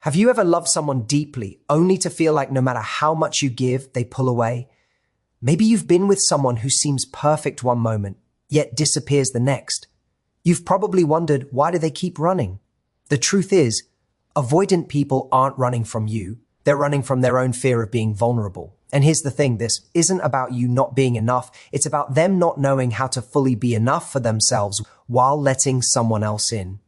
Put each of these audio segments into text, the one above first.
Have you ever loved someone deeply, only to feel like no matter how much you give, they pull away? Maybe you've been with someone who seems perfect one moment, yet disappears the next. You've probably wondered, why do they keep running? The truth is, avoidant people aren't running from you. They're running from their own fear of being vulnerable. And here's the thing, this isn't about you not being enough. It's about them not knowing how to fully be enough for themselves while letting someone else in.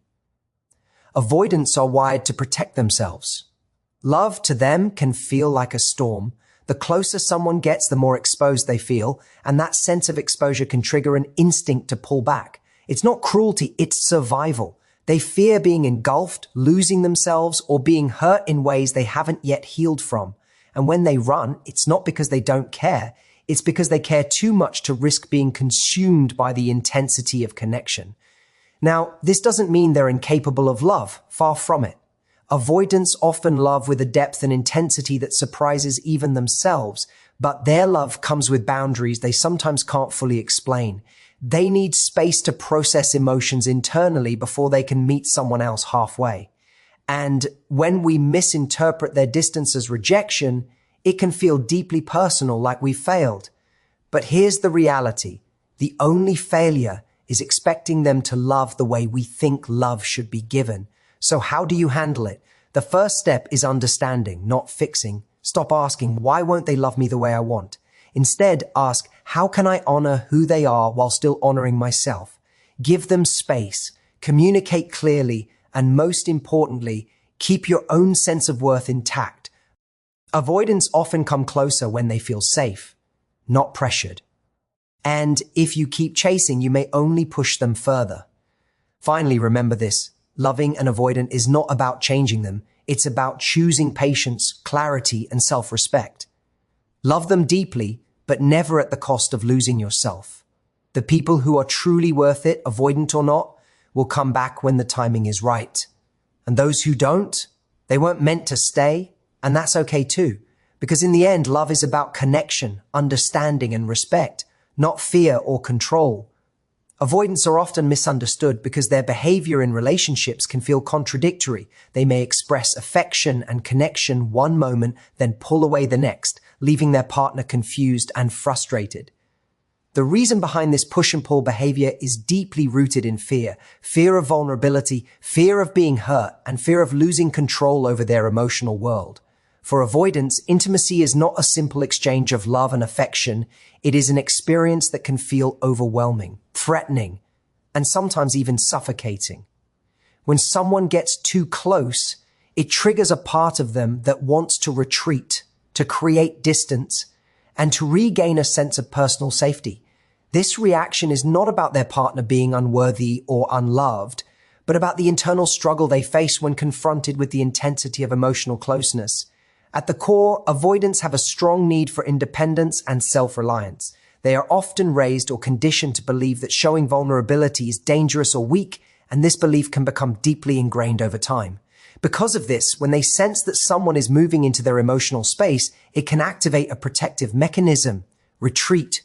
Avoidants are wired to protect themselves. Love to them can feel like a storm. The closer someone gets, the more exposed they feel, and that sense of exposure can trigger an instinct to pull back. It's not cruelty, it's survival. They fear being engulfed, losing themselves, or being hurt in ways they haven't yet healed from. And when they run, it's not because they don't care. It's because they care too much to risk being consumed by the intensity of connection. Now, this doesn't mean they're incapable of love. Far from it. Avoidants often love with a depth and intensity that surprises even themselves, but their love comes with boundaries they sometimes can't fully explain. They need space to process emotions internally before they can meet someone else halfway. And when we misinterpret their distance as rejection, it can feel deeply personal, like we failed. But here's the reality. The only failure is expecting them to love the way we think love should be given. So how do you handle it? The first step is understanding, not fixing. Stop asking, why won't they love me the way I want? Instead, ask, how can I honor who they are while still honoring myself? Give them space, communicate clearly, and most importantly, keep your own sense of worth intact. Avoidants often come closer when they feel safe, not pressured. And if you keep chasing, you may only push them further. Finally, remember this. Loving an avoidant is not about changing them. It's about choosing patience, clarity, and self-respect. Love them deeply, but never at the cost of losing yourself. The people who are truly worth it, avoidant or not, will come back when the timing is right. And those who don't, they weren't meant to stay, and that's okay too. Because in the end, love is about connection, understanding, and respect, not fear or control. Avoidants are often misunderstood because their behavior in relationships can feel contradictory. They may express affection and connection one moment, then pull away the next, leaving their partner confused and frustrated. The reason behind this push and pull behavior is deeply rooted in fear. Fear of vulnerability, fear of being hurt, and fear of losing control over their emotional world. For avoidants, intimacy is not a simple exchange of love and affection. It is an experience that can feel overwhelming, threatening, and sometimes even suffocating. When someone gets too close, it triggers a part of them that wants to retreat, to create distance, and to regain a sense of personal safety. This reaction is not about their partner being unworthy or unloved, but about the internal struggle they face when confronted with the intensity of emotional closeness. At the core, avoidants have a strong need for independence and self-reliance. They are often raised or conditioned to believe that showing vulnerability is dangerous or weak, and this belief can become deeply ingrained over time. Because of this, when they sense that someone is moving into their emotional space, it can activate a protective mechanism, retreat.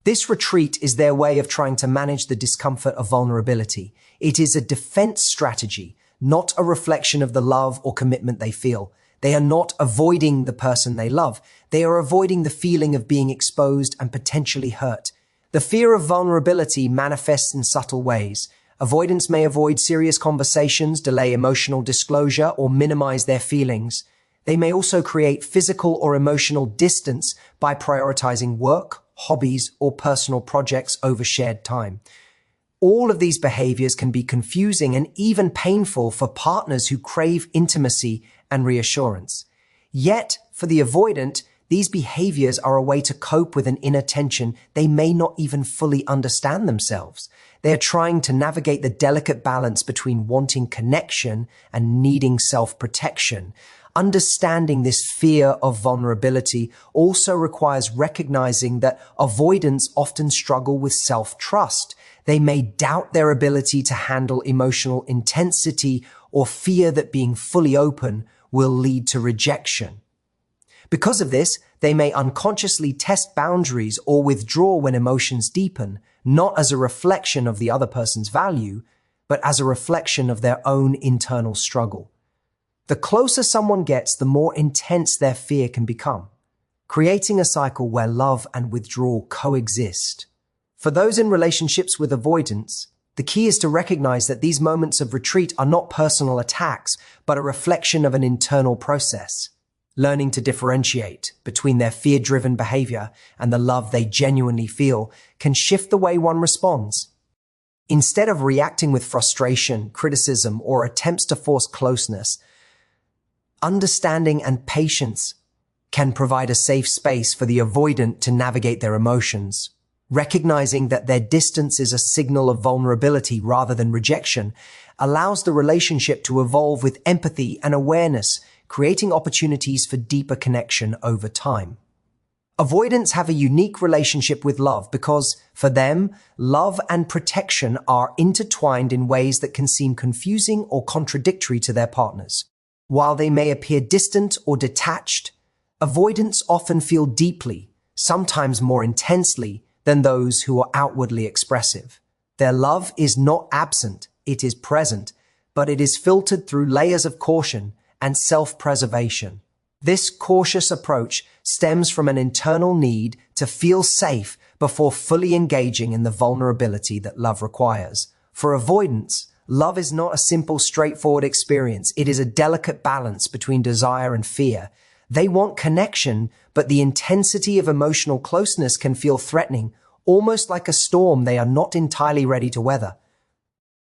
This retreat is their way of trying to manage the discomfort of vulnerability. It is a defense strategy, not a reflection of the love or commitment they feel. They are not avoiding the person they love. They are avoiding the feeling of being exposed and potentially hurt. The fear of vulnerability manifests in subtle ways. Avoidants may avoid serious conversations, delay emotional disclosure, or minimize their feelings. They may also create physical or emotional distance by prioritizing work, hobbies, or personal projects over shared time. All of these behaviors can be confusing and even painful for partners who crave intimacy and reassurance. Yet, for the avoidant, these behaviors are a way to cope with an inner tension they may not even fully understand themselves. They are trying to navigate the delicate balance between wanting connection and needing self-protection. Understanding this fear of vulnerability also requires recognizing that avoidants often struggle with self-trust. They may doubt their ability to handle emotional intensity or fear that being fully open will lead to rejection. Because of this, they may unconsciously test boundaries or withdraw when emotions deepen, not as a reflection of the other person's value, but as a reflection of their own internal struggle. The closer someone gets, the more intense their fear can become, creating a cycle where love and withdrawal coexist. For those in relationships with avoidance, the key is to recognize that these moments of retreat are not personal attacks, but a reflection of an internal process. Learning to differentiate between their fear-driven behavior and the love they genuinely feel can shift the way one responds. Instead of reacting with frustration, criticism, or attempts to force closeness, understanding and patience can provide a safe space for the avoidant to navigate their emotions. Recognizing that their distance is a signal of vulnerability rather than rejection allows the relationship to evolve with empathy and awareness, creating opportunities for deeper connection over time. Avoidants have a unique relationship with love because, for them, love and protection are intertwined in ways that can seem confusing or contradictory to their partners. While they may appear distant or detached, avoidants often feel deeply, sometimes more intensely, than those who are outwardly expressive. Their love is not absent, it is present, but it is filtered through layers of caution and self-preservation. This cautious approach stems from an internal need to feel safe before fully engaging in the vulnerability that love requires. For avoidants, love is not a simple, straightforward experience. It is a delicate balance between desire and fear. They want connection, but the intensity of emotional closeness can feel threatening, almost like a storm they are not entirely ready to weather.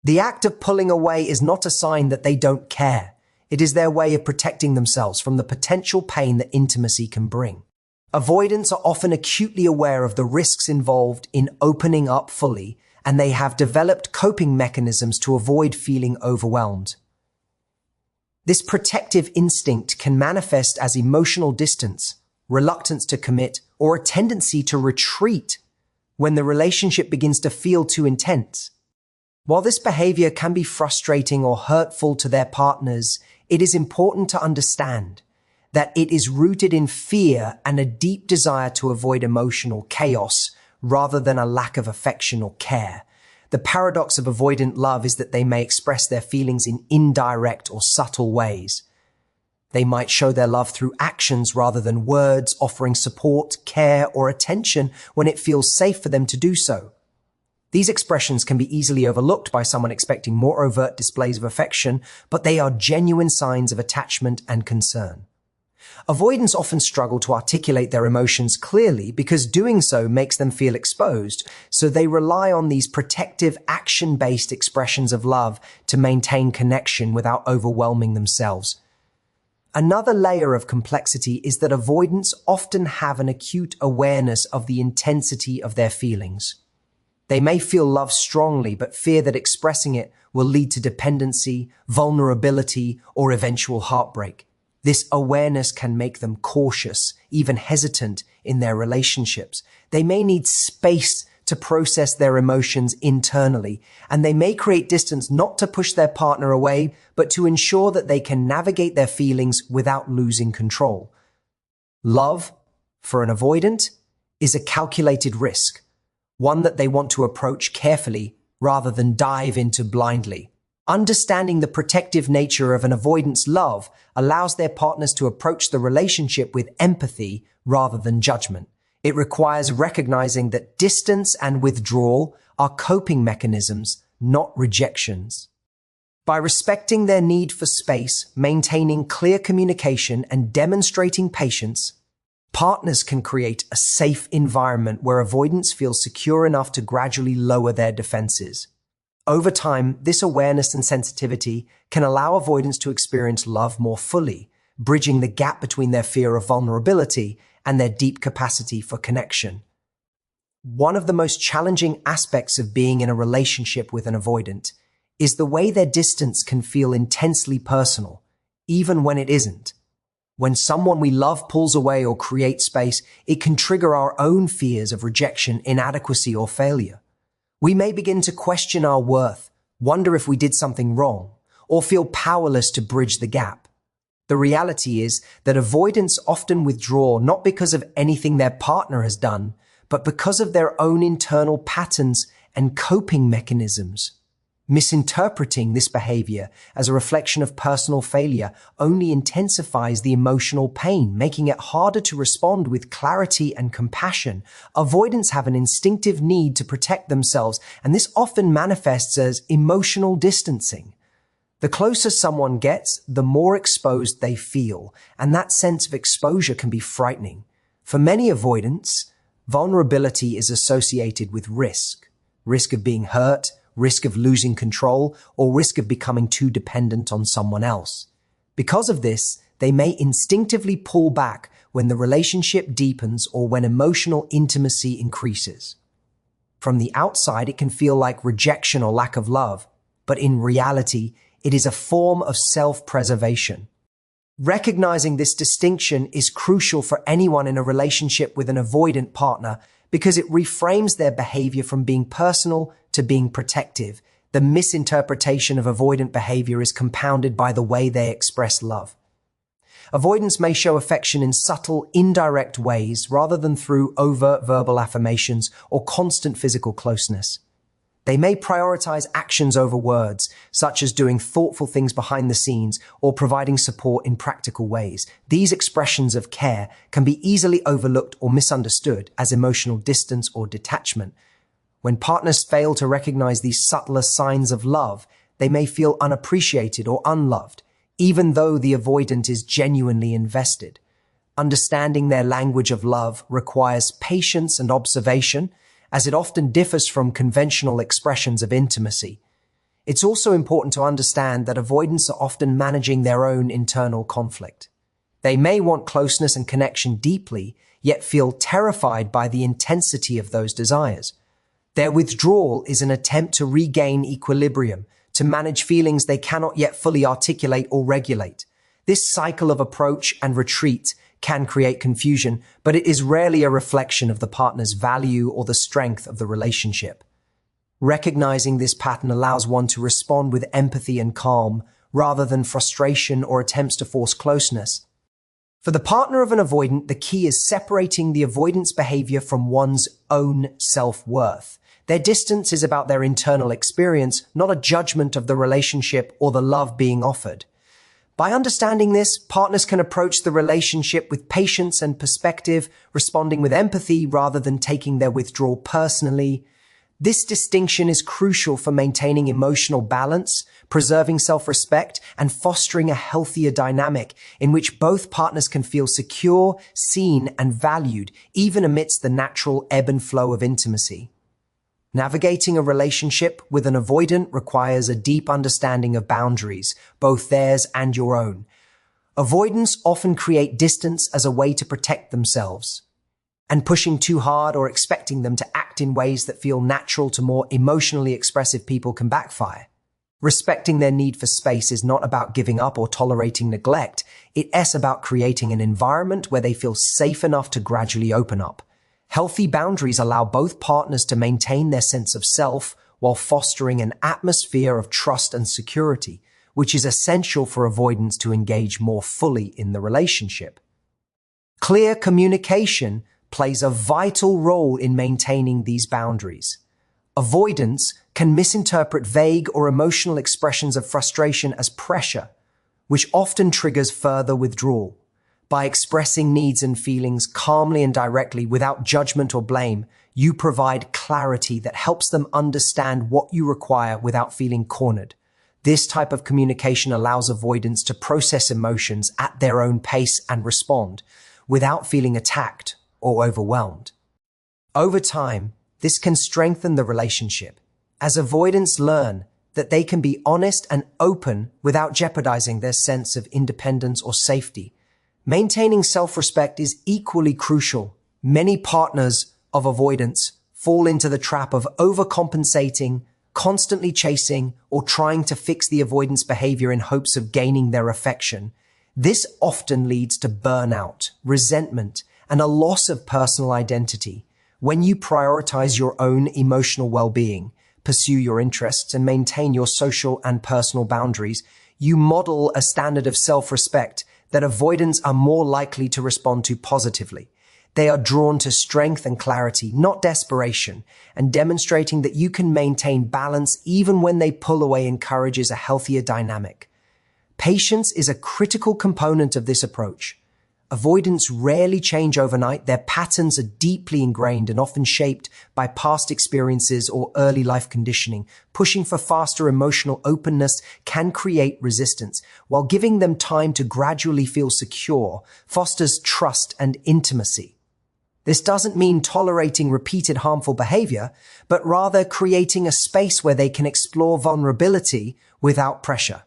The act of pulling away is not a sign that they don't care. It is their way of protecting themselves from the potential pain that intimacy can bring. Avoidants are often acutely aware of the risks involved in opening up fully, and they have developed coping mechanisms to avoid feeling overwhelmed. This protective instinct can manifest as emotional distance, reluctance to commit, or a tendency to retreat when the relationship begins to feel too intense. While this behavior can be frustrating or hurtful to their partners, it is important to understand that it is rooted in fear and a deep desire to avoid emotional chaos rather than a lack of affection or care. The paradox of avoidant love is that they may express their feelings in indirect or subtle ways. They might show their love through actions rather than words, offering support, care, or attention when it feels safe for them to do so. These expressions can be easily overlooked by someone expecting more overt displays of affection, but they are genuine signs of attachment and concern. Avoidants often struggle to articulate their emotions clearly because doing so makes them feel exposed, so they rely on these protective, action-based expressions of love to maintain connection without overwhelming themselves. Another layer of complexity is that avoidants often have an acute awareness of the intensity of their feelings. They may feel love strongly, but fear that expressing it will lead to dependency, vulnerability, or eventual heartbreak. This awareness can make them cautious, even hesitant in their relationships. They may need space to process their emotions internally, and they may create distance not to push their partner away, but to ensure that they can navigate their feelings without losing control. Love, for an avoidant, is a calculated risk, one that they want to approach carefully rather than dive into blindly. Understanding the protective nature of an avoidant's love allows their partners to approach the relationship with empathy rather than judgment. It requires recognizing that distance and withdrawal are coping mechanisms, not rejections. By respecting their need for space, maintaining clear communication, and demonstrating patience, partners can create a safe environment where avoidants feel secure enough to gradually lower their defenses. Over time, this awareness and sensitivity can allow avoidants to experience love more fully, bridging the gap between their fear of vulnerability and their deep capacity for connection. One of the most challenging aspects of being in a relationship with an avoidant is the way their distance can feel intensely personal, even when it isn't. When someone we love pulls away or creates space, it can trigger our own fears of rejection, inadequacy, or failure. We may begin to question our worth, wonder if we did something wrong, or feel powerless to bridge the gap. The reality is that avoidants often withdraw not because of anything their partner has done, but because of their own internal patterns and coping mechanisms. Misinterpreting this behavior as a reflection of personal failure only intensifies the emotional pain, making it harder to respond with clarity and compassion. Avoidants have an instinctive need to protect themselves, and this often manifests as emotional distancing. The closer someone gets, the more exposed they feel, and that sense of exposure can be frightening. For many avoidants, vulnerability is associated with risk of being hurt, risk of losing control, or risk of becoming too dependent on someone else. Because of this, they may instinctively pull back when the relationship deepens or when emotional intimacy increases. From the outside, it can feel like rejection or lack of love, but in reality, it is a form of self-preservation. Recognizing this distinction is crucial for anyone in a relationship with an avoidant partner because it reframes their behavior from being personal to being protective. The misinterpretation of avoidant behavior is compounded by the way they express love. Avoidants may show affection in subtle, indirect ways rather than through overt verbal affirmations or constant physical closeness. They may prioritize actions over words, such as doing thoughtful things behind the scenes or providing support in practical ways. These expressions of care can be easily overlooked or misunderstood as emotional distance or detachment. When partners fail to recognize these subtler signs of love, they may feel unappreciated or unloved, even though the avoidant is genuinely invested. Understanding their language of love requires patience and observation, as it often differs from conventional expressions of intimacy. It's also important to understand that avoidants are often managing their own internal conflict. They may want closeness and connection deeply, yet feel terrified by the intensity of those desires. Their withdrawal is an attempt to regain equilibrium, to manage feelings they cannot yet fully articulate or regulate. This cycle of approach and retreat can create confusion, but it is rarely a reflection of the partner's value or the strength of the relationship. Recognizing this pattern allows one to respond with empathy and calm, rather than frustration or attempts to force closeness. For the partner of an avoidant, the key is separating the avoidant's behavior from one's own self-worth. Their distance is about their internal experience, not a judgment of the relationship or the love being offered. By understanding this, partners can approach the relationship with patience and perspective, responding with empathy rather than taking their withdrawal personally. This distinction is crucial for maintaining emotional balance, preserving self-respect, and fostering a healthier dynamic in which both partners can feel secure, seen, and valued, even amidst the natural ebb and flow of intimacy. Navigating a relationship with an avoidant requires a deep understanding of boundaries, both theirs and your own. Avoidants often create distance as a way to protect themselves, and pushing too hard or expecting them to act in ways that feel natural to more emotionally expressive people can backfire. Respecting their need for space is not about giving up or tolerating neglect. It's about creating an environment where they feel safe enough to gradually open up. Healthy boundaries allow both partners to maintain their sense of self while fostering an atmosphere of trust and security, which is essential for avoidants to engage more fully in the relationship. Clear communication plays a vital role in maintaining these boundaries. Avoidants can misinterpret vague or emotional expressions of frustration as pressure, which often triggers further withdrawal. By expressing needs and feelings calmly and directly without judgment or blame, you provide clarity that helps them understand what you require without feeling cornered. This type of communication allows avoidants to process emotions at their own pace and respond without feeling attacked or overwhelmed. Over time, this can strengthen the relationship as avoidants learn that they can be honest and open without jeopardizing their sense of independence or safety. Maintaining self-respect is equally crucial. Many partners of avoidance fall into the trap of overcompensating, constantly chasing, or trying to fix the avoidance behavior in hopes of gaining their affection. This often leads to burnout, resentment, and a loss of personal identity. When you prioritize your own emotional well-being, pursue your interests, and maintain your social and personal boundaries, you model a standard of self-respect that avoidants are more likely to respond to positively. They are drawn to strength and clarity, not desperation, and demonstrating that you can maintain balance even when they pull away encourages a healthier dynamic. Patience is a critical component of this approach. Avoidants rarely change overnight. Their patterns are deeply ingrained and often shaped by past experiences or early life conditioning. Pushing for faster emotional openness can create resistance, while giving them time to gradually feel secure fosters trust and intimacy. This doesn't mean tolerating repeated harmful behavior, but rather creating a space where they can explore vulnerability without pressure.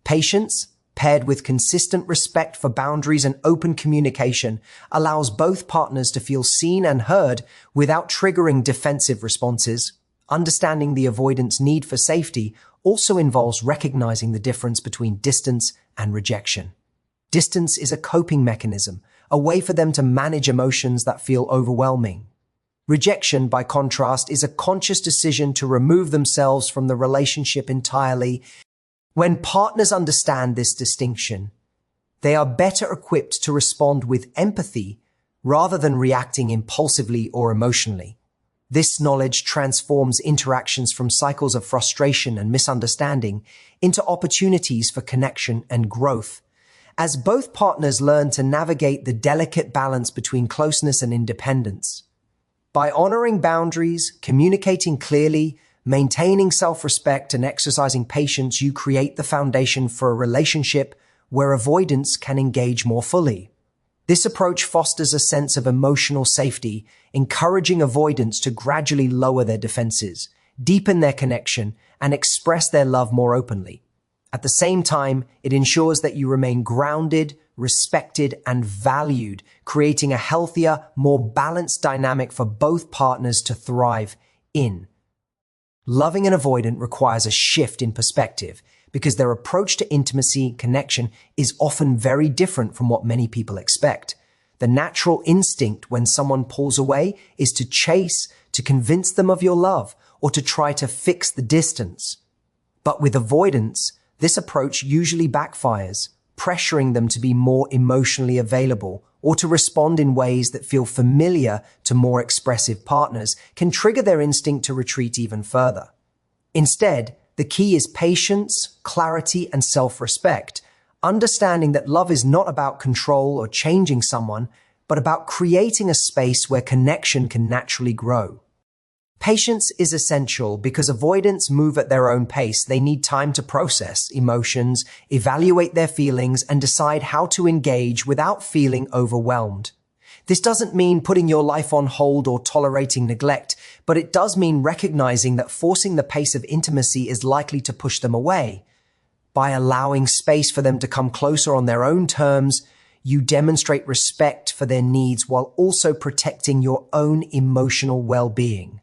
Patience, paired with consistent respect for boundaries and open communication, allows both partners to feel seen and heard without triggering defensive responses. Understanding the avoidant's need for safety also involves recognizing the difference between distance and rejection. Distance is a coping mechanism, a way for them to manage emotions that feel overwhelming. Rejection, by contrast, is a conscious decision to remove themselves from the relationship entirely. When partners understand this distinction, they are better equipped to respond with empathy rather than reacting impulsively or emotionally. This knowledge transforms interactions from cycles of frustration and misunderstanding into opportunities for connection and growth. As both partners learn to navigate the delicate balance between closeness and independence. By honoring boundaries, communicating clearly, maintaining self-respect, and exercising patience, you create the foundation for a relationship where avoidance can engage more fully. This approach fosters a sense of emotional safety, encouraging avoidants to gradually lower their defenses, deepen their connection, and express their love more openly. At the same time, it ensures that you remain grounded, respected, and valued, creating a healthier, more balanced dynamic for both partners to thrive in. Loving an avoidant requires a shift in perspective because their approach to intimacy and connection is often very different from what many people expect. The natural instinct when someone pulls away is to chase, to convince them of your love, or to try to fix the distance. But with avoidance, this approach usually backfires, pressuring them to be more emotionally available or to respond in ways that feel familiar to more expressive partners can trigger their instinct to retreat even further. Instead, the key is patience, clarity, and self-respect, understanding that love is not about control or changing someone, but about creating a space where connection can naturally grow. Patience is essential because avoidants move at their own pace. They need time to process emotions, evaluate their feelings, and decide how to engage without feeling overwhelmed. This doesn't mean putting your life on hold or tolerating neglect, but it does mean recognizing that forcing the pace of intimacy is likely to push them away. By allowing space for them to come closer on their own terms, you demonstrate respect for their needs while also protecting your own emotional well-being.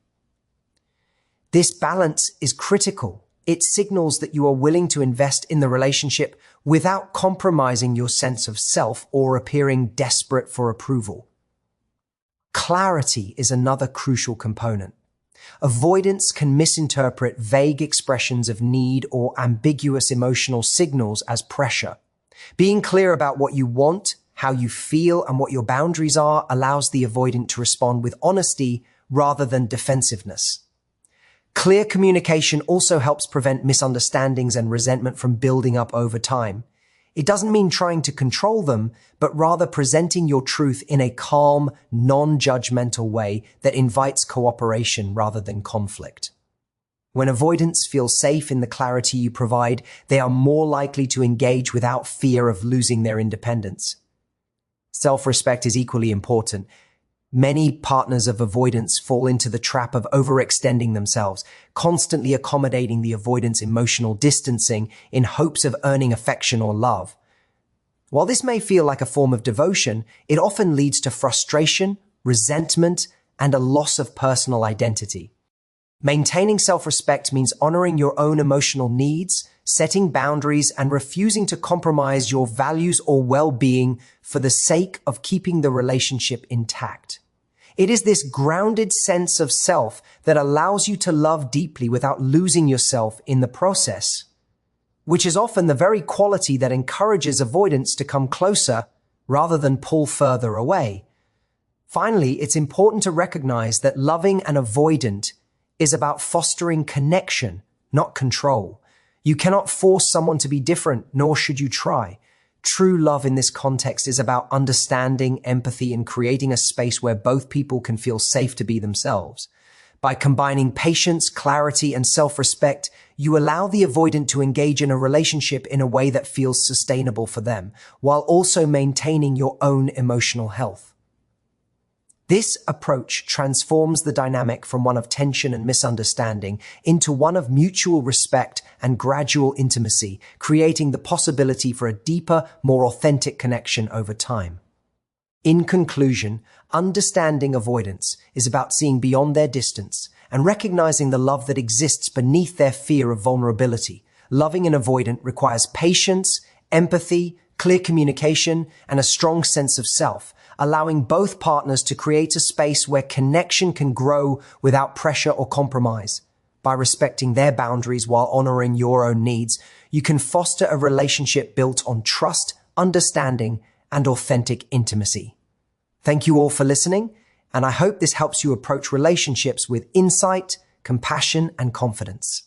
This balance is critical. It signals that you are willing to invest in the relationship without compromising your sense of self or appearing desperate for approval. Clarity is another crucial component. Avoidants can misinterpret vague expressions of need or ambiguous emotional signals as pressure. Being clear about what you want, how you feel, and what your boundaries are allows the avoidant to respond with honesty rather than defensiveness. Clear communication also helps prevent misunderstandings and resentment from building up over time. It doesn't mean trying to control them, but rather presenting your truth in a calm, non-judgmental way that invites cooperation rather than conflict. When avoidants feel safe in the clarity you provide, they are more likely to engage without fear of losing their independence. Self-respect is equally important. Many partners of avoidance fall into the trap of overextending themselves, constantly accommodating the avoidant's emotional distancing in hopes of earning affection or love. While this may feel like a form of devotion, it often leads to frustration, resentment, and a loss of personal identity. Maintaining self-respect means honoring your own emotional needs, setting boundaries, and refusing to compromise your values or well-being for the sake of keeping the relationship intact. It is this grounded sense of self that allows you to love deeply without losing yourself in the process, which is often the very quality that encourages avoidance to come closer rather than pull further away. Finally, it's important to recognize that loving an avoidant is about fostering connection, not control. You cannot force someone to be different, nor should you try. True love in this context is about understanding, empathy, and creating a space where both people can feel safe to be themselves. By combining patience, clarity, and self-respect, you allow the avoidant to engage in a relationship in a way that feels sustainable for them, while also maintaining your own emotional health. This approach transforms the dynamic from one of tension and misunderstanding into one of mutual respect and gradual intimacy, creating the possibility for a deeper, more authentic connection over time. In conclusion, understanding avoidance is about seeing beyond their distance and recognizing the love that exists beneath their fear of vulnerability. Loving an avoidant requires patience, empathy, clear communication, and a strong sense of self, allowing both partners to create a space where connection can grow without pressure or compromise. By respecting their boundaries while honoring your own needs, you can foster a relationship built on trust, understanding, and authentic intimacy. Thank you all for listening, and I hope this helps you approach relationships with insight, compassion, and confidence.